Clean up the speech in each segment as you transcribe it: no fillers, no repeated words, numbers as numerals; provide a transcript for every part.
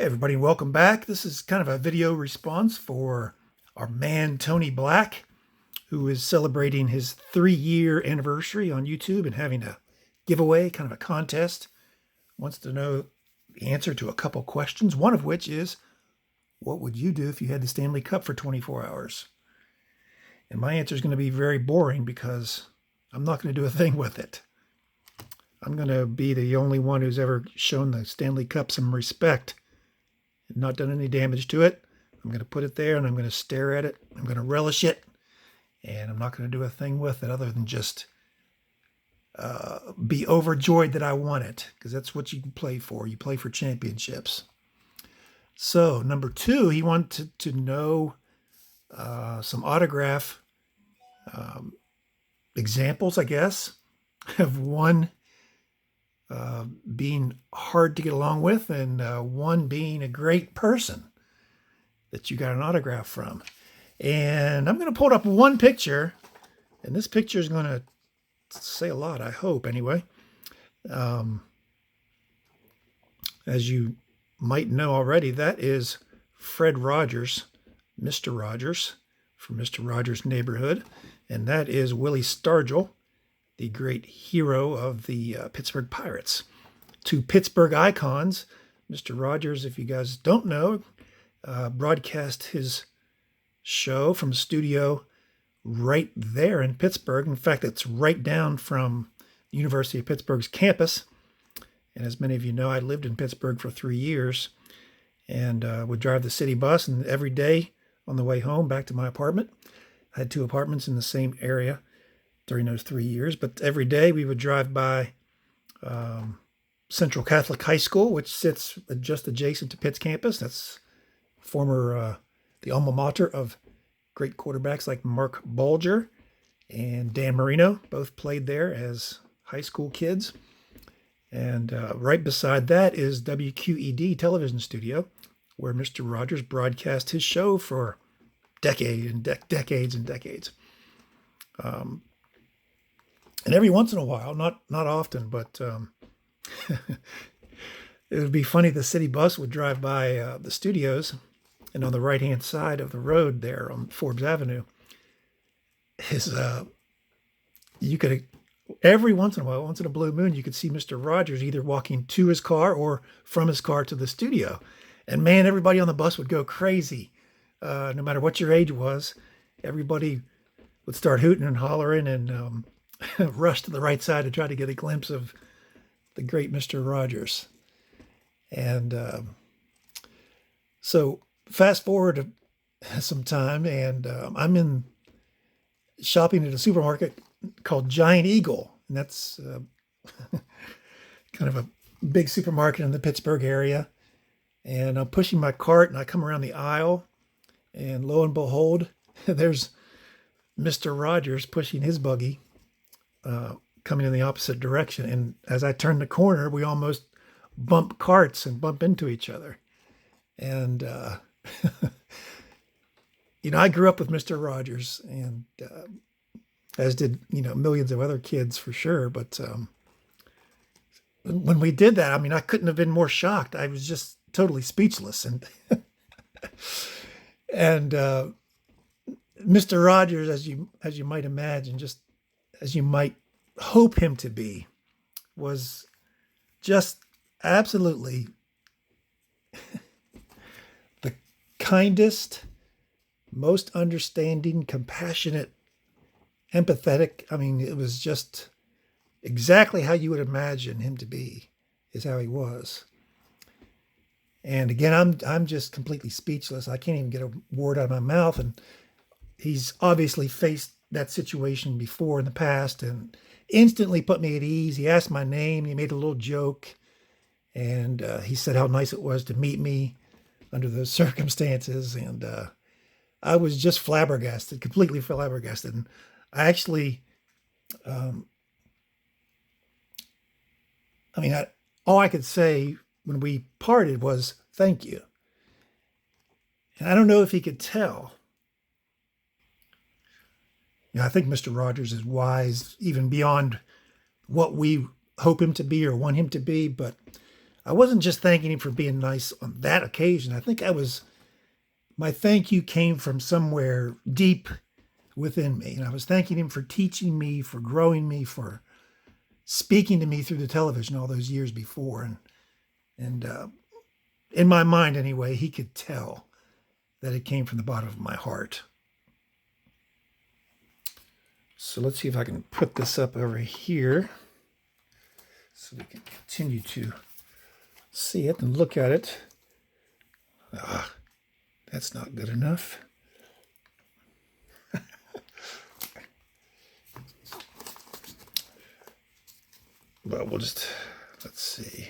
Hey everybody, welcome back. This is kind of a video response for our man Tony Black, who is celebrating his 3-year anniversary on YouTube and having a giveaway, kind of a contest. Wants to know the answer to a couple questions, one of which is, what would you do if you had the Stanley Cup for 24 hours? And my answer is going to be very boring because I'm not going to do a thing with it. I'm going to be the only one who's ever shown the Stanley Cup some respect and not done any damage to it. I'm going to put it there and I'm going to stare at it. I'm going to relish it. And I'm not going to do a thing with it other than just be overjoyed that I won it, because that's what you play for. You play for championships. So number 2, he wanted to know some autograph examples, I guess, of one being hard to get along with and one being a great person that you got an autograph from. And I'm going to pull up one picture, and this picture is going to say a lot, I hope, anyway. As you might know already, that is Fred Rogers, Mr. Rogers, from Mr. Rogers' Neighborhood, and that is Willie Stargell, the great hero of the Pittsburgh Pirates. 2 Pittsburgh icons. Mr. Rogers, if you guys don't know, broadcast his show from a studio right there in Pittsburgh. In fact, it's right down from the University of Pittsburgh's campus. And as many of you know, I lived in Pittsburgh for 3 years and would drive the city bus, and every day on the way home back to my apartment. I had 2 apartments in the same area during those 3 years, but every day we would drive by Central Catholic High School, which sits just adjacent to Pitt's campus. That's former the alma mater of great quarterbacks like Mark Bulger and Dan Marino. Both played there as high school kids. And right beside that is WQED television studio, where Mr. Rogers broadcast his show for decades and decades. And every once in a while, not often, but it would be funny. The city bus would drive by the studios, and on the right-hand side of the road there on Forbes Avenue is you could, every once in a while, once in a blue moon, you could see Mr. Rogers either walking to his car or from his car to the studio. And man, everybody on the bus would go crazy. No matter what your age was, everybody would start hooting and hollering and rush to the right side to try to get a glimpse of the great Mr. Rogers. And so fast forward some time, and I'm in shopping at a supermarket called Giant Eagle, and that's kind of a big supermarket in the Pittsburgh area. And I'm pushing my cart, and I come around the aisle, and lo and behold, there's Mr. Rogers pushing his buggy, coming in the opposite direction. And as I turn the corner, we almost bump carts and bump into each other. And, I grew up with Mr. Rogers, and as did, millions of other kids for sure. But when we did that, I couldn't have been more shocked. I was just totally speechless. And and Mr. Rogers, as you might imagine, just as you might hope him to be, was just absolutely the kindest, most understanding, compassionate, empathetic. It was just exactly how you would imagine him to be, is how he was. And again, I'm just completely speechless. I can't even get a word out of my mouth. And he's obviously faced that situation before in the past and instantly put me at ease. He asked my name. He made a little joke. And he said how nice it was to meet me under those circumstances. And I was just flabbergasted, completely flabbergasted. And I actually, all I could say when we parted was, thank you. And I don't know if he could tell. I think Mr. Rogers is wise, even beyond what we hope him to be or want him to be. But I wasn't just thanking him for being nice on that occasion. I think my thank you came from somewhere deep within me. And I was thanking him for teaching me, for growing me, for speaking to me through the television all those years before. And in my mind anyway, he could tell that it came from the bottom of my heart. So let's see if I can put this up over here so we can continue to see it and look at it. That's not good enough. Well, let's see.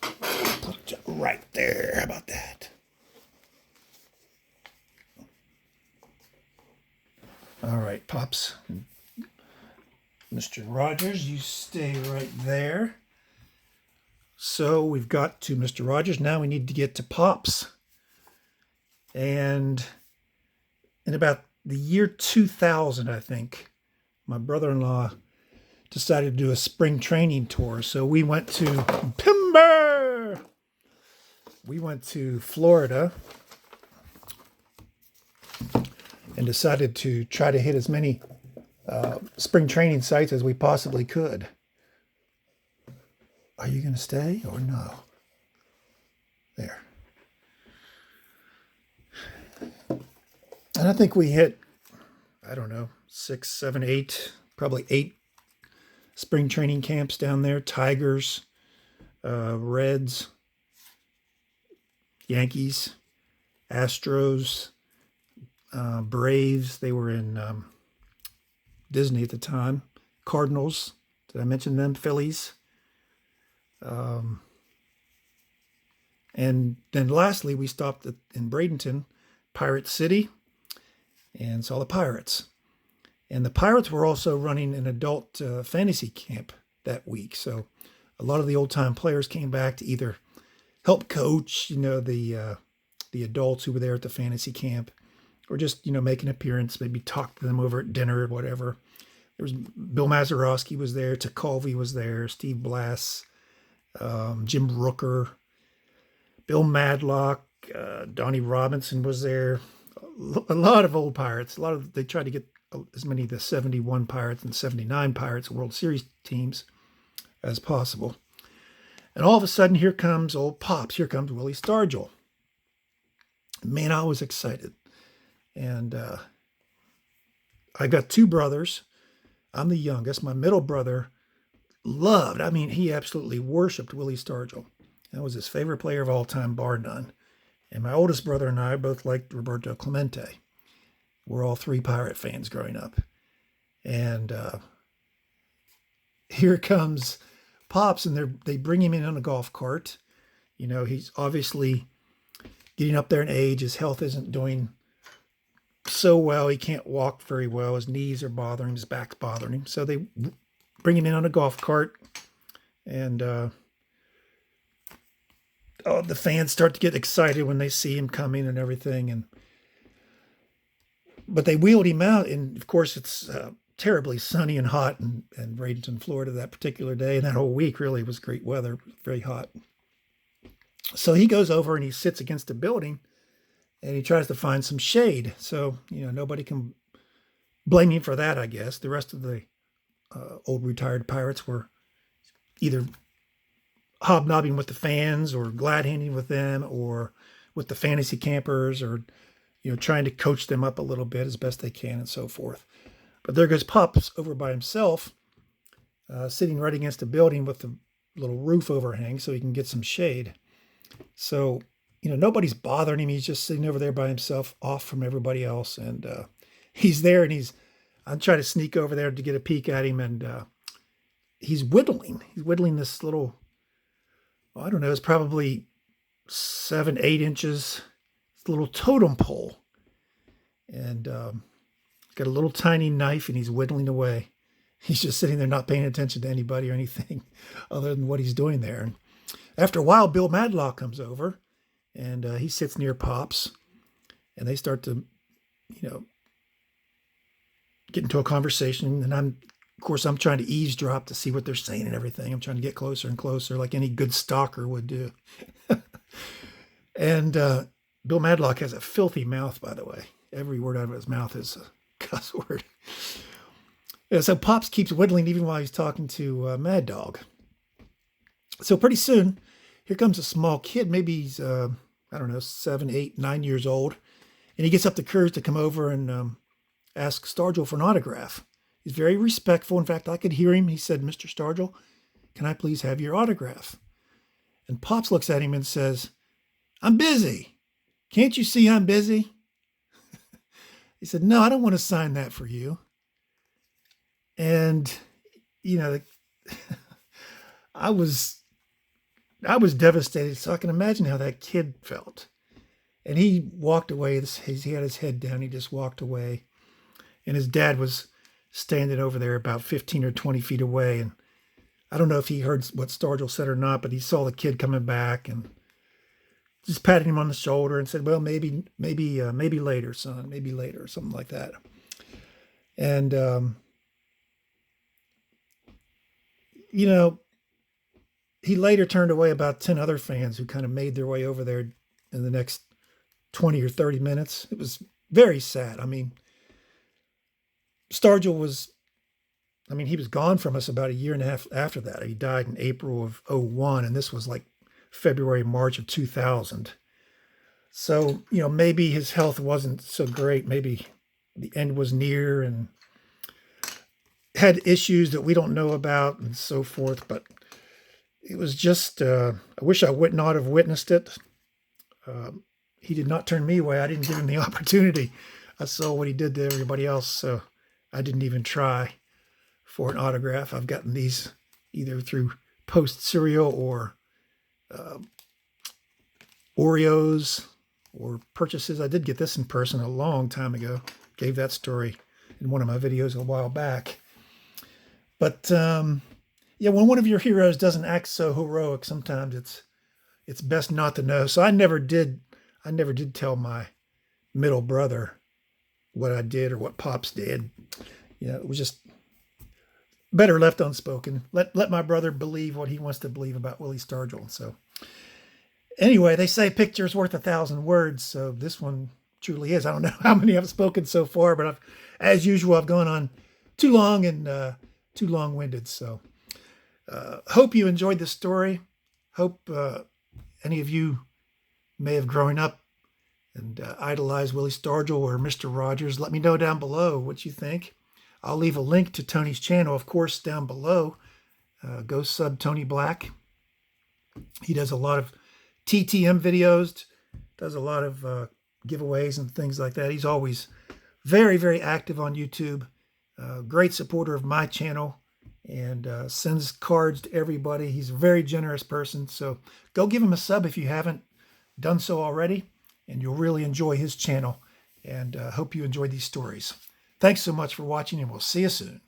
Put it right there. How about that? All right, Pops. Mr. Rogers, you stay right there. So we've got to Mr. Rogers. Now we need to get to Pops. And in about the year 2000, I think, my brother-in-law decided to do a spring training tour. So we went to Timber. We went to Florida and decided to try to hit as many spring training sites as we possibly could. Are you going to stay or no? There. And I think we hit, I don't know, 6, 7, 8, probably 8 spring training camps down there. Tigers, Reds, Yankees, Astros, Braves. They were in Disney at the time. Cardinals. Did I mention them? Phillies. And then lastly, we stopped in Bradenton, Pirate City, and saw the Pirates. And the Pirates were also running an adult fantasy camp that week. So a lot of the old-time players came back to either help coach, the adults who were there at the fantasy camp, or just, make an appearance, maybe talk to them over at dinner or whatever. There was Bill Mazeroski was there, Tekulve was there, Steve Blass, Jim Rooker, Bill Madlock, Donnie Robinson was there. A lot of old Pirates. They tried to get as many of the 71 Pirates and 79 Pirates World Series teams as possible. And all of a sudden, here comes old Pops. Here comes Willie Stargell. Man, I was excited. And I got 2 brothers. I'm the youngest. My middle brother he absolutely worshipped Willie Stargell. That was his favorite player of all time, bar none. And my oldest brother and I both liked Roberto Clemente. We're all 3 Pirate fans growing up. And here comes Pops, and they bring him in on a golf cart. He's obviously getting up there in age. His health isn't doing so well. He can't walk very well. His knees are bothering him. His back's bothering him. So they bring him in on a golf cart. And the fans start to get excited when they see him coming and everything. But they wheeled him out. And, of course, it's terribly sunny and hot in Bradenton, Florida that particular day. And that whole week really was great weather, very hot. So he goes over and he sits against a building and he tries to find some shade. So, nobody can blame him for that, I guess. The rest of the old retired Pirates were either hobnobbing with the fans or glad-handing with them or with the fantasy campers or, trying to coach them up a little bit as best they can and so forth. But there goes Pops over by himself, sitting right against a building with a little roof overhang so he can get some shade. So, nobody's bothering him. He's just sitting over there by himself, off from everybody else. And he's there, and I'm trying to sneak over there to get a peek at him, and he's whittling. He's whittling this little, I don't know, it's probably 7, 8 inches. It's a little totem pole. And got a little tiny knife, and he's whittling away. He's just sitting there not paying attention to anybody or anything other than what he's doing there. And after a while, Bill Madlock comes over, and he sits near Pops, and they start to, get into a conversation. And I'm Of course, I'm trying to eavesdrop to see what they're saying and everything. I'm trying to get closer and closer like any good stalker would do. And Bill Madlock has a filthy mouth, by the way. Every word out of his mouth is a cuss word. Yeah, so Pops keeps whittling even while he's talking to Mad Dog. So pretty soon, here comes a small kid. Maybe he's, I don't know, 7, 8, 9 years old. And he gets up the courage to come over and ask Stargell for an autograph. He's very respectful. In fact, I could hear him. He said, "Mr. Stargell, can I please have your autograph?" And Pops looks at him and says, "I'm busy. Can't you see I'm busy?" He said, "No, I don't want to sign that for you." And, you know, I was devastated. So I can imagine how that kid felt. And he walked away. He had his head down. He just walked away. And his dad was standing over there about 15 or 20 feet away. And I don't know if he heard what Stargell said or not, but he saw the kid coming back and just patted him on the shoulder and said, "Well, maybe later, son, maybe later," or something like that. And, you know, he later turned away about 10 other fans who kind of made their way over there in the next 20 or 30 minutes. It was very sad. I mean, Stargell he was gone from us about a year and a half after that. He died in April of 2001, and this was like February, March of 2000. So, you know, maybe his health wasn't so great. Maybe the end was near and had issues that we don't know about and so forth. But it was just, I wish I would not have witnessed it. He did not turn me away. I didn't give him the opportunity. I saw what he did to everybody else, so I didn't even try for an autograph. I've gotten these either through Post cereal or Oreos or purchases. I did get this in person a long time ago. Gave that story in one of my videos a while back. But yeah, when one of your heroes doesn't act so heroic, sometimes it's best not to know. So I never did tell my middle brother what I did or what Pops did. You know, it was just better left unspoken. Let my brother believe what he wants to believe about Willie Stargell. So anyway, they say picture's worth 1,000 words. So this one truly is. I don't know how many I've spoken so far, but as usual, I've gone on too long and too long-winded. So hope you enjoyed this story. Hope any of you may have grown up and idolized Willie Stargell or Mr. Rogers. Let me know down below what you think. I'll leave a link to Tony's channel, of course, down below. Go sub Tony Black. He does a lot of TTM videos, does a lot of giveaways and things like that. He's always very, very active on YouTube. Great supporter of my channel and sends cards to everybody. He's a very generous person. So go give him a sub if you haven't done so already, and you'll really enjoy his channel. And hope you enjoy these stories. Thanks so much for watching, and we'll see you soon.